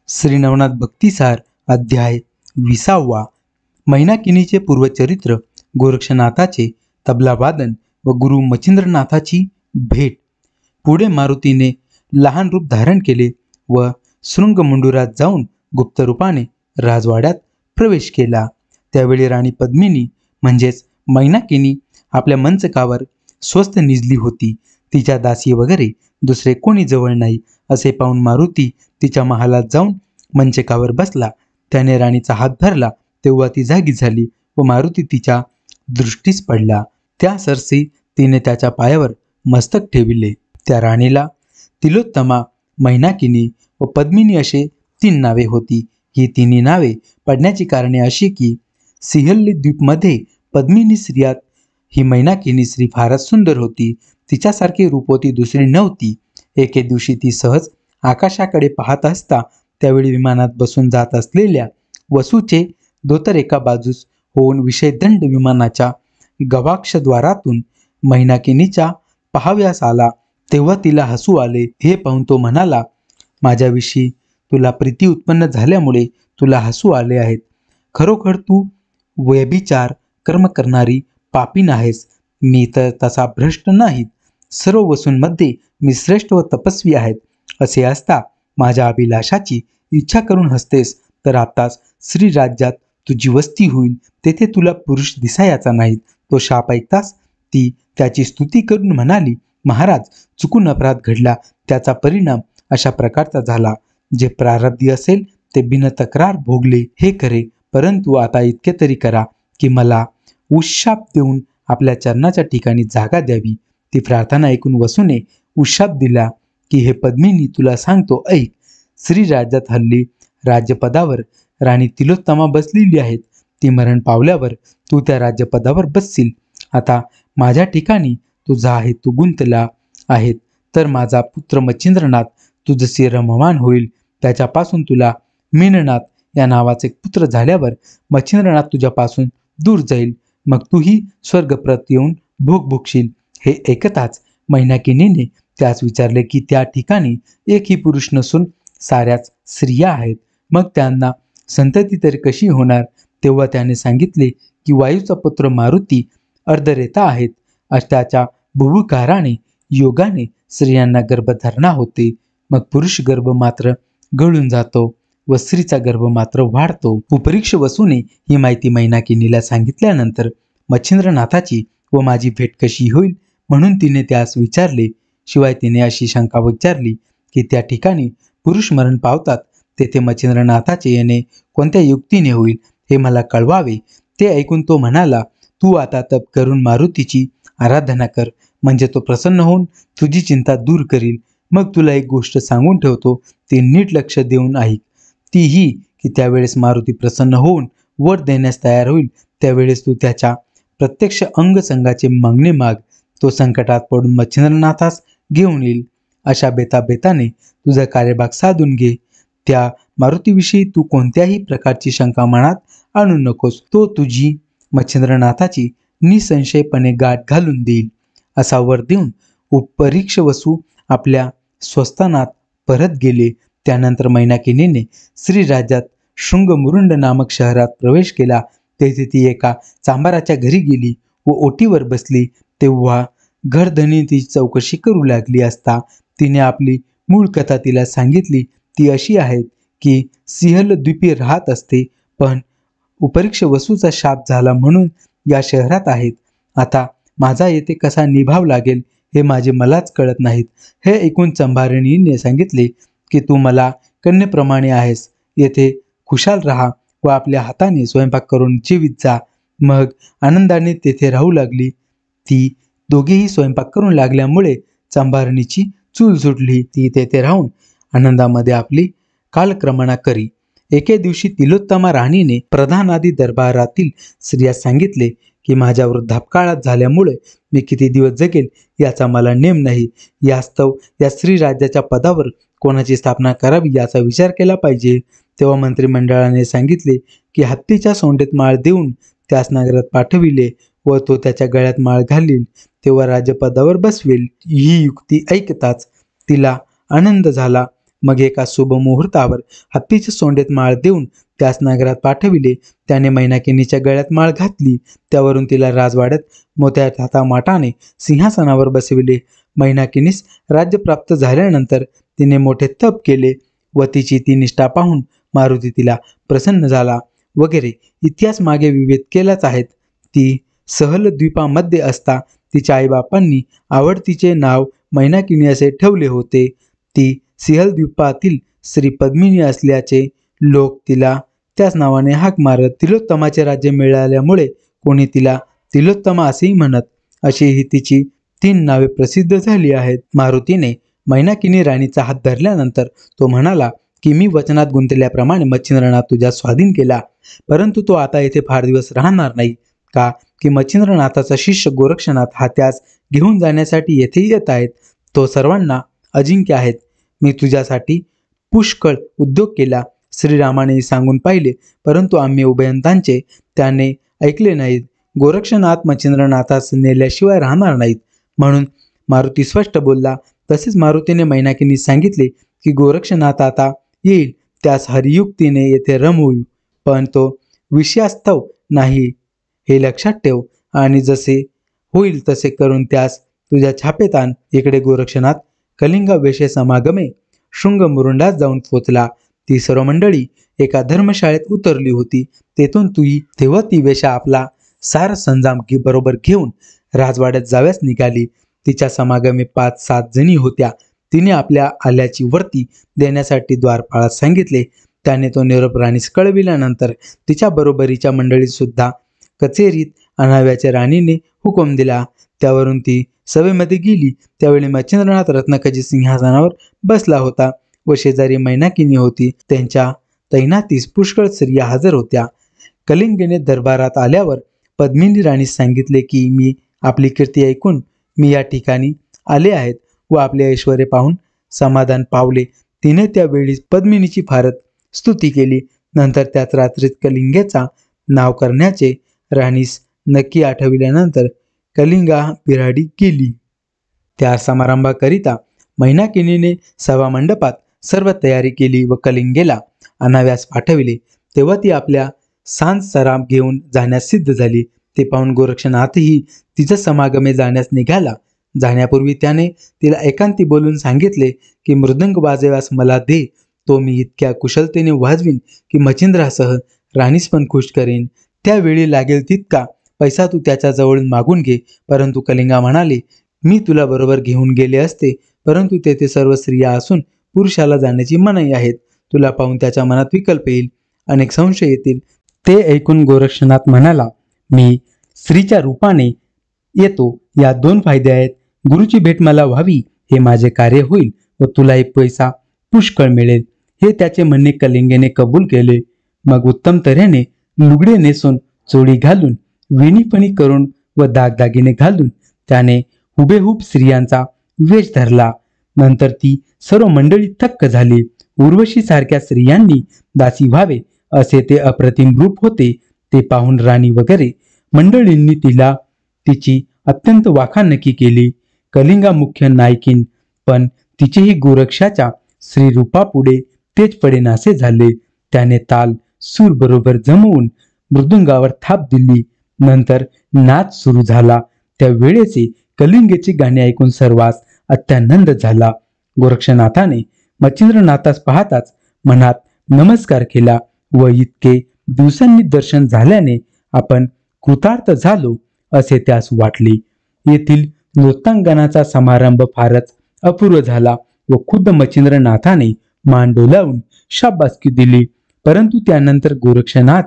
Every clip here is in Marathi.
श्री नवनाथ भक्तिसार अध्याय 20. मैनाकिनीचे पूर्वचरित्र, गोरक्षनाथाचे तबलावादन व गुरु मच्छिंद्रनाथाची भेट. पुढे मारुतीने लहान रूप धारण केले व शृंगमुंडुरात जाऊन गुप्त रूपाने राजवाड्यात प्रवेश केला. त्यावेळी राणी पद्मिनी म्हणजेच मैनाकिनी आपल्या मंचकावर स्वस्थ निजली होती. तिच्या दासी वगैरे दुसरे कोणी जवळ नाही असे पाहून मारुती तिच्या महालात जाऊन मंचकावर बसला. त्याने राणीचा हात धरला तेव्हा ती जागी झाली व मारुती तिच्या दृष्टीस पडला. त्या सरसी तिने त्याच्या पायावर मस्तक ठेविले. त्या राणीला तिलोत्तमा, मैनाकिनी व पद्मिनी असे 3 नावे होती. ही तिन्ही नावे पडण्याची कारणे अशी की सिंहली द्वीपमध्ये पद्मिनी स्त्रियात ही मैनाकिनी स्त्री फारच सुंदर होती. तिच्यासारखी रूपवती दुसरी नव्हती. एके दिवशी ती सहज आकाशाकडे पाहत असता त्यावेळी विमानात बसून जात असलेल्या वसूचे धोतर एका बाजूस होऊन विषयदंड विमानाच्या गवाक्षद्वारातून मैनाकिनीच्या पाहाव्यास आला. तेव्हा तिला हसू आले. हे पाहून तो म्हणाला, माझ्याविषयी तुला प्रीती उत्पन्न झाल्यामुळे तुला हसू आले आहेत. खरोखर तू व्यभिचार कर्म करणारी पापीण आहेस. मी तर तसा भ्रष्ट नाहीत. सर्व वसूंमध्ये मी श्रेष्ठ व तपस्वी आहेत. असे असता माझ्या अभिलाषाची इच्छा करून हसतेस तर आताच श्रीराज्यात तुझी वस्ती होईल. तेथे तुला पुरुष दिसायाचा नाहीत. तो शाप ऐकताच ती त्याची स्तुती करून म्हणाली, महाराज, चुकून अपराध घडला. त्याचा परिणाम अशा प्रकारचा झाला. जे प्रारब्धी असेल ते बिन तक्रार भोगले हे खरे, परंतु आता इतके तरी करा की मला उशाप देऊन आपल्या चरणाच्या ठिकाणी जागा द्यावी. ती प्रार्थना ऐकून वसूने उशाप दिला की हे पद्मिनी, तुला सांगतो ऐक. श्रीराज्यात हल्ली राज्यपदावर राणी तिलोत्तमा बसलेली आहेत. ती मरण पावल्यावर तू त्या राज्यपदावर बसशील. आता माझ्या ठिकाणी तुझा हेतू गुंतला आहेत तर माझा पुत्र मच्छिंद्रनाथ तुझशी रममाण होईल. त्याच्यापासून तुला मीननाथ या नावाचे पुत्र झाल्यावर मच्छिंद्रनाथ तुझ्यापासून दूर जाईल. मग तूही स्वर्गप्रत येऊन भोग भोगशील. हे ऐकताच मैनाकिनीने त्यास विचारले की त्या ठिकाणी एकही पुरुष नसून साऱ्याच स्त्रिया आहेत. मग त्यांना संतती तरी कशी होणार? तेव्हा त्याने सांगितले की वायूचा पुत्र मारुती अर्धरेता आहेत. त्याच्या भुभुकाराने योगाने स्त्रियांना गर्भधारणा होते. मग पुरुष गर्भ मात्र गळून जातो व स्त्रीचा गर्भ मात्र वाढतो. उपरीक्ष वसूने ही माहिती मैनाकिनीला सांगितल्यानंतर मच्छिंद्रनाथाची व माझी भेट कशी होईल म्हणून तिने त्यास विचारले. शिवाय तिने अशी शंका विचारली की त्या ठिकाणी पुरुष मरण पावतात तेथे मच्छिंद्रनाथाचे येणे कोणत्या युक्तीने होईल हे मला कळवावे. ते ऐकून तो म्हणाला, तू आता तप करून मारुतीची आराधना कर, म्हणजे तो प्रसन्न होऊन तुझी चिंता दूर करील. मग तुला एक गोष्ट सांगून ठेवतो, ती नीट लक्ष देऊन ऐक. ती ही की त्यावेळेस मारुती प्रसन्न होऊन वर देण्यास तयार होईल त्यावेळेस तू त्याच्या प्रत्यक्ष अंगसंगाचे मागणे माग. तो संकटात पडून मच्छिंद्रनाथास घेऊन येईल. अशा बेताबेताने तुझा कार्यभाग साधून घे. त्या मारुतीविषयी तू कोणत्याही प्रकारची शंका मनात आणू नकोस. तो तुझी मच्छिंद्रनाथाची निसंशयपणे गाठ घालून देईल. असा वर देऊन उपरीक्ष वसू आपल्या स्वस्थानात परत गेले. त्यानंतर मैनाकिनीने श्रीराज्यात शृंगमुरुंड नामक शहरात प्रवेश केला. तेथे ती एका चांभाराच्या घरी गेली व ओटीवर बसली. तेव्हा घरधनी ती चौकशी करू लागली असता तिने आपली मूळ कथा तिला सांगितली. ती अशी आहे की सिंहल द्वीपी राहत असते, पण उपरीक्ष वसूचा शाप झाला म्हणून या शहरात आहेत. आता माझा येथे कसा निभाव लागेल हे मलाच कळत नाहीत. हे ऐकून चंभारणीने सांगितले की तू मला कन्येप्रमाणे आहेस. येथे खुशाल राहा व आपल्या हाताने स्वयंपाक करून जीवित जा. मग आनंदाने तेथे राहू लागली. ती दोघेही स्वयंपाक करून लागल्यामुळे चंभारणीची चूल सुटली. ती तेथे राहून आनंदामध्ये आपली कालक्रमणा करी. एके दिवशी तिलोत्तमा राणीने प्रधानादी दरबारातील स्त्रियास सांगितले की माझ्या वृद्धापकाळात झाल्यामुळे मी किती दिवस जगेल याचा मला नेम नाही. यास्तव या श्रीराज्याच्या पदावर कोणाची स्थापना करावी याचा विचार केला पाहिजे. तेव्हा मंत्रिमंडळाने सांगितले की हत्तीच्या सोंडेत माळ देऊन त्यास नगरात पाठविले व तो त्याच्या गळ्यात माळ घालील तेव्हा राज्यपदावर बसवेल. ही युक्ती ऐकताच तिला आनंद झाला मग एका शुभ मुहूर्तावर हत्तीच्या सोंडेत माळ देऊन त्यास नगरात पाठविले. त्याने मैनाकिनीच्या गळ्यात माळ घातली. त्यावरून तिला राजवाड्यात मोठ्या थाटामाटाने सिंहासनावर बसविले. मैनाकिनीस राज्य प्राप्त झाल्यानंतर तिने मोठे तप केले व तिची ती निष्ठा पाहून मारुती तिला प्रसन्न झाला वगैरे इतिहास मागे विवेद केलाच आहेत. ती सहल द्वीपामध्ये असता तिच्या आईबापांनी आवडतीचे नाव मैनाकिनी असे ठेवले होते. ती सिहल द्वीपातील श्री पद्मिनी असल्याचे लोक तिला त्याच नावाने हाक मारत. तिलोत्तमाचे राज्य मिळाल्यामुळे कोणी तिला तिलोत्तमा असेही म्हणत. अशी ही तिची 3 नावे प्रसिद्ध झाली आहेत. मारुतीने मैनाकिनी राणीचा हात धरल्यानंतर तो म्हणाला की मी वचनात गुंतल्याप्रमाणे मच्छिंद्रनाथ तुझ्या स्वाधीन केला, परंतु तो आता येथे फार दिवस राहणार नाही. का की मच्छिंद्रनाथाचा शिष्य गोरक्षनाथ हा त्यास घेऊन जाण्यासाठी येथे येत आहेत. तो सर्वांना अजिंक्य आहेत. मी तुझ्यासाठी पुष्कळ उद्योग केला. श्रीरामाने सांगून पाहिले, परंतु आम्ही उभयंतांचे त्याने ऐकले नाहीत. गोरक्षनाथ मच्छिंद्रनाथास नेल्याशिवाय राहणार नाहीत म्हणून मारुती स्पष्ट बोलला. तसेच मारुतीने मैनाकिनी सांगितले की गोरक्षनाथ आता येईल, त्यास हरियुक्तीने येथे रमवू, पण तो विषयास्तव नाही हे लक्षात ठेव आणि जसे होईल तसे करून त्यास तुझ्या छापेत आण. इकडे गोरक्षनाथ कलिंग वेशे समागमे शृंग मुरुंडात जाऊन पोचला. ती सर्व मंडळी एका धर्मशाळेत उतरली होती. तेथून तेव्हा ती वेशा आपला सार संजाम बरोबर घेऊन राजवाड्यात जाव्यास निघाली. तिच्या समागमे 5-7 जणी होत्या. तिने आपल्या आल्याची वर्ती देण्यासाठी द्वारपाळास सांगितले. त्याने तो निरोप राणीस कळविल्यानंतर तिच्या बरोबरीच्या मंडळीत सुद्धा कचेरीत आणाव्याचे राणीने हुकूम दिला. त्यावरून ती सभेमध्ये गेली. त्यावेळी मच्छिंद्रनाथ रत्नखचित सिंहासनावर बसला होता व शेजारी मैनाकिनी होती. त्यांच्या तैनातीस पुष्कळ स्त्रिया हजर होत्या. कलिंगने दरबारात आल्यावर पद्मिनी राणीस सांगितले की मी आपली कीर्ती ऐकून मी या ठिकाणी आले आहेत व आपले ऐश्वर्य पाहून समाधान पावले. तिने त्यावेळी पद्मिनीची फारच स्तुती केली. नंतर त्याच रात्रीत कलिंगेचा नाव करण्याचे राणीस नक्की आठविल्यानंतर कलिंगा बिराडी गेली. त्या समारंभाकरिता मैनाकिनीने सभामंडपात सर्व तयारी केली व कलिंगेला आणाव्यास पाठविले. तेव्हा ती आपल्या सांज सराम घेऊन जाण्यास सिद्ध झाली. ते पाहून गोरक्षनाथही तिच्या समागमे जाण्यास निघाला. जाण्यापूर्वी त्याने तिला एकांती बोलून सांगितले की मृदंग वाजव्यास मला दे, तो मी इतक्या कुशलतेने वाजवीन की मच्छिंद्रासह राणीस पण खुश करेन. त्यावेळी लागेल तितका पैसा तू त्याच्या जवळून मागून घे. परंतु कलिंगा म्हणाले, मी तुला बरोबर घेऊन गेले असते, परंतु तेथे सर्व स्त्रिया असून पुरुषाला जाण्याची मनाई आहेत. तुला पाहून त्याच्या मनात विकल्प येईल, अनेक संशय येतील. ते ऐकून गोरक्षनाथ म्हणाला, मी स्त्रीच्या रूपाने येतो. या 2 फायदे आहेत. गुरुची भेट मला व्हावी हे माझे कार्य होईल व तुलाही पैसा पुष्कळ मिळेल. हे त्याचे म्हणणे कलिंगेने कबूल केले. मग उत्तम तऱ्हेने लुगडे नेसून चोळी घालून विणीपणी करून व दागदागिने घालून त्याने हुबेहूब स्त्रियांचा वेश धरला. नंतर ती सर्व मंडळी थक्क झाली. उर्वशी सारख्या स्त्रियांनी दासी व्हावे असे ते अप्रतिम रूप होते. ते पाहून राणी वगैरे मंडळींनी तिची अत्यंत वाखाणकी केली. कलिंगा मुख्य नायकीन, पण तिचेही गोरक्षाच्या श्रीरूपापुढे तेज पडेनासे झाले. त्याने ताल सूर बरोबर जमवून मृदुंगावर थाप दिली. नंतर नाच सुरू झाला. त्या वेळेचे कलिंगेचे गाणे ऐकून सर्वांस अत्यानंद झाला. गोरक्षनाथाने मच्छिंद्रनाथास पाहताच मनात नमस्कार केला व इतके दिवसांनी दर्शन झाल्याने आपण कृतार्थ झालो असे त्यास वाटले. येथील नृत्यांगनाचा समारंभ फारच अपूर्व झाला व खुद्द मच्छिंद्रनाथाने मान डोलावून शाबासकी दिली. परंतु त्यानंतर गोरक्षनाथ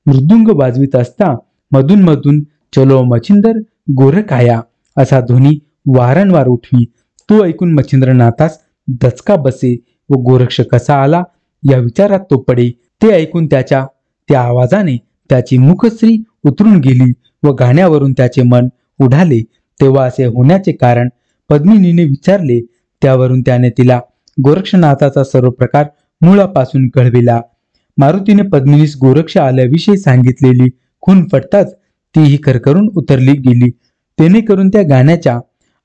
मृदुंग वाजवित असता मधून मधून चलो मच्छिंदर गोरखाया असा ध्वनी वारंवार उठवी. तो ऐकून मच्छिंद्रनाथास दचका बसे व गोरक्ष कसा आला या विचारात तो पडे. ते ऐकून त्या आवाजाने त्याची मुखश्री उतरून गेली व गाण्यावरून त्याचे मन उडाले. तेव्हा असे होण्याचे कारण पद्मिनीने विचारले. त्यावरून त्याने तिला गोरक्षनाथाचा सर्व प्रकार मुळापासून कळविला. मारुतीने पद्मिनीस गोरक्ष आल्याविषयी सांगितलेली खून फटताच तीही करकरून उतरली गेली. तेणे करून त्या गाण्याच्या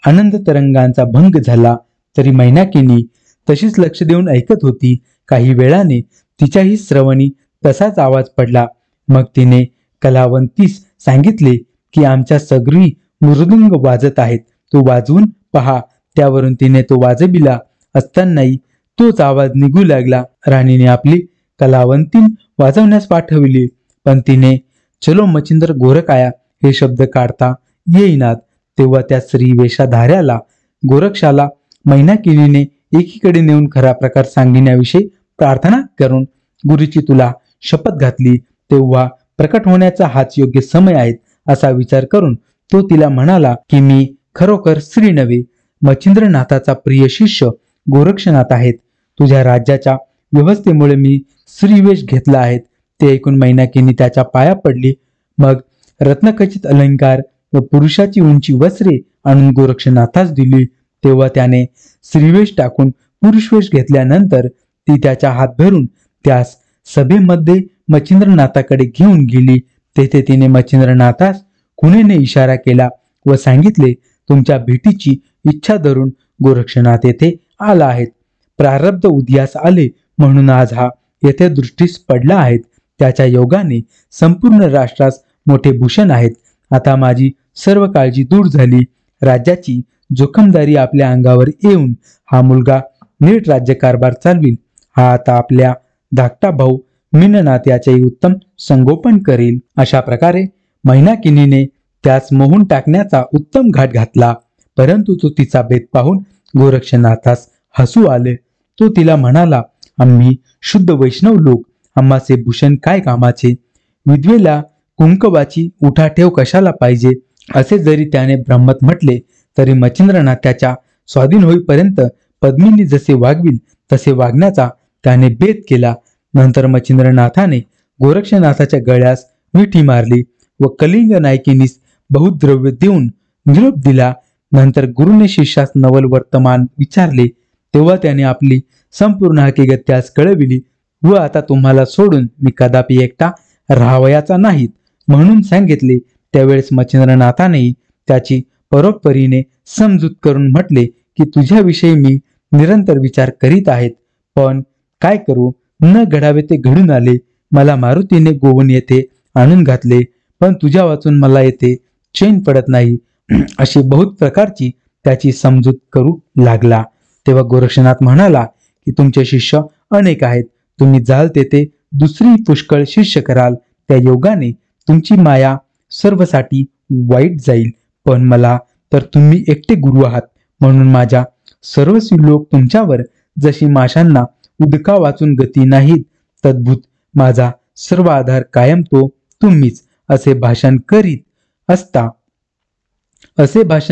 आनंद तरंगांचा भंग झाला. तरी मैनाकिनी तशीच लक्ष देऊन ऐकत होती. काही वेळाने तिच्याही श्रवणी तसाच आवाज पडला. मग तिने कलावंतीस सांगितले की आमच्या सगळी मृदुंग वाजत आहेत, तो वाजवून पहा. त्यावरून तिने तो वाजविला असतानाही तोच आवाज निघू लागला. राणीने आपली कलावंतीन वाजवण्यास पाठविली, पण तिने चलो मच्छिंद्र गोरख आया हे शब्द काढता येईनात. तेव्हा त्या स्त्री वेशाधाऱ्याला गोरक्षाला मैनाकिनीने एकीकडे नेऊन खरा प्रकार सांगण्याविषयी प्रार्थना करून गुरुची तुला शपथ घातली, तेव्हा प्रकट होण्याचा हाच योग्य समय आहे असा विचार करून तो तिला म्हणाला की मी खरोखर स्त्री नव्हे, मच्छिंद्रनाथाचा प्रिय शिष्य गोरक्षनाथ आहेत. तुझ्या राज्याच्या व्यवस्थेमुळे मी स्त्रीवेश घेतला आहे. ते ऐकून मैनाकिनी त्याच्या पाया पडली. मग रत्नखचित अलंकार व पुरुषाची उंची वस्त्रे आणून गोरक्षनाथास दिली. तेव्हा त्याने स्त्रीवेश टाकून पुरुषवेश घेतल्यानंतर ती त्याच्या हात धरून त्यास सभेमध्ये मच्छिंद्रनाथाकडे घेऊन गेली. तेथे तिने मच्छिंद्रनाथास खुणेने इशारा केला व सांगितले, तुमच्या भेटीची इच्छा धरून गोरक्षनाथ येथे आला आहे. प्रारब्ध उदयास आले म्हणून आज हा येथे दृष्टीस पडला आहे. त्याच्या योगाने संपूर्ण राष्ट्रास मोठे भूषण आहेत. आता माझी सर्व काळजी दूर झाली. राज्याची जोखमदारी आपल्या अंगावर येऊन हा मुलगा नीट राज्यकारभार चालविल. हा आता आपल्या धाकटा भाऊ मीननाथ याचेही उत्तम संगोपन करेल. अशा प्रकारे मैनाकिनीने त्यास मोहून टाकण्याचा उत्तम घाट घातला. परंतु तो तिचा भेद पाहून गोरक्षनाथास हसू आले. तो तिला म्हणाला, आम्ही शुद्ध वैष्णव लोक, आम्हाचे भूषण काय कामाचे? विधवेला कुंकवाची उठाठेव कशाला पाहिजे? असे जरी त्याने ब्रह्मत म्हटले तरी मच्छिंद्रनाथ त्याच्या स्वाधीन होईपर्यंत पद्मिनी जसे वागविल तसे वागण्याचा त्याने बेत केला. नंतर मच्छिंद्रनाथाने गोरक्षनाथाच्या गळ्यास मिठी मारली व कलिंग नायकिनीस बहुत द्रव्य देऊन निरोप दिला. नंतर गुरुने शिष्यास नवल वर्तमान विचारले. तेव्हा त्याने आपली संपूर्ण हकीकत त्यास कळविली व आता तुम्हाला सोडून मी कदापि एकटा राहावयाचा नाहीत म्हणून सांगितले. त्यावेळेस मच्छिंद्रनाथानेही त्याची परोपरीने समजूत करून म्हटले की तुझ्याविषयी मी निरंतर विचार करीत आहेत, पण काय करू, न घडावे ते घडून आले. मला मारुतीने गोवन येथे आणून घातले, पण तुझ्या वाचून मला येथे चैन पडत नाही. अशी बहुत प्रकारची त्याची समजूत करू लागला. तेव्हा गोरक्षनाथ म्हणाला की तुमचे शिष्य अनेक आहेत, तुम्ही जाल तेथे दुसरी पुष्कळ शिष्य कराल. त्या योगाने तुमची माया सर्वसाठी वाईट जाईल. पण मला तर तुम्ही एकटे गुरु आहात, म्हणून माझ्या सर्वस्वी लोक तुमच्यावर जशी माशांना उदका वाचून गती नाहीत, तद्भूत माझा सर्व आधार कायम तो तुम्हीच. असे भाषण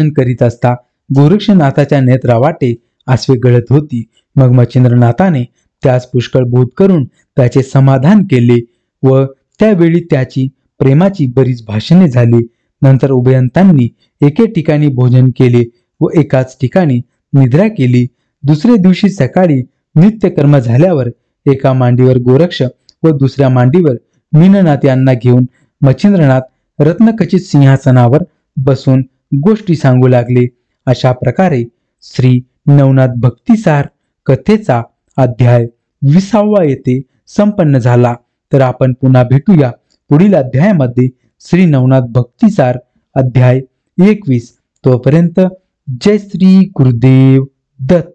करीत असता गोरक्षनाथाच्या नेत्रावाटे आसवे गळत होती. मग मच्छिंद्रनाथाने त्यास पुष्कळ बोध करून त्याचे समाधान केले व त्यावेळी त्याची प्रेमाची बरीच भाषणे झाली. नंतर उभयंतांनी एके ठिकाणी भोजन केले व एकाच ठिकाणी निद्रा केली. दुसरे दिवशी सकाळी नित्यकर्म झाल्यावर एका मांडीवर गोरक्ष व दुसऱ्या मांडीवर मीननाथ यांना घेऊन मच्छिंद्रनाथ रत्नखचित सिंहासनावर बसून गोष्टी सांगू लागले. अशा प्रकारे श्री नवनाथ भक्तिसार कथेचा अध्याय 20 येथे संपन्न झाला. तर आपण पुन्हा भेटूया पुढील अध्यायामध्ये श्री नवनाथ भक्तिसार अध्याय 21. तोपर्यंत जय श्री गुरुदेव दत्त.